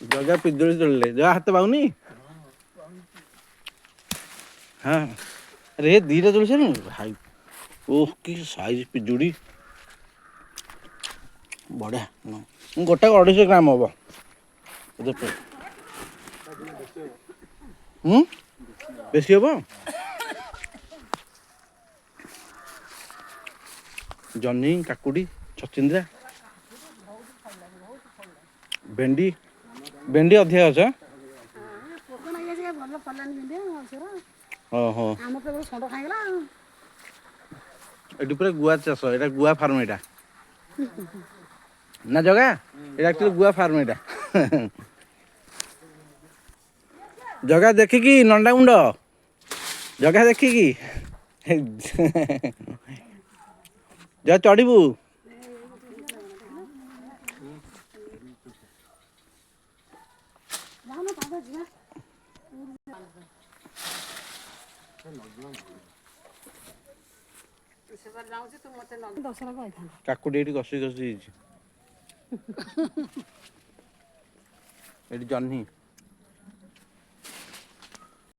जगह पिजुड़ी तोड़ले जगह हाथ पाऊनी हाँ अरे दीटा तोड़ सारे भाई ओह कि साइज पिजुड़ी बढ़िया गोटा 250 ग्राम हम बेसी हम जन्नी काकुड़ी छचिंद्रा भेंडी भेंडी अधिक अच्छा ओहो ये पूरा गुआ चाष यहाँ गुआ फार्म यहाँ ना जगह ये एक्चुअली गुआ फार्म यहाँ जगह देखिकी नंडा गुंड जगह देखिकी जा चढ़ू काकुड़ी ये कषि कषि ये जह्नी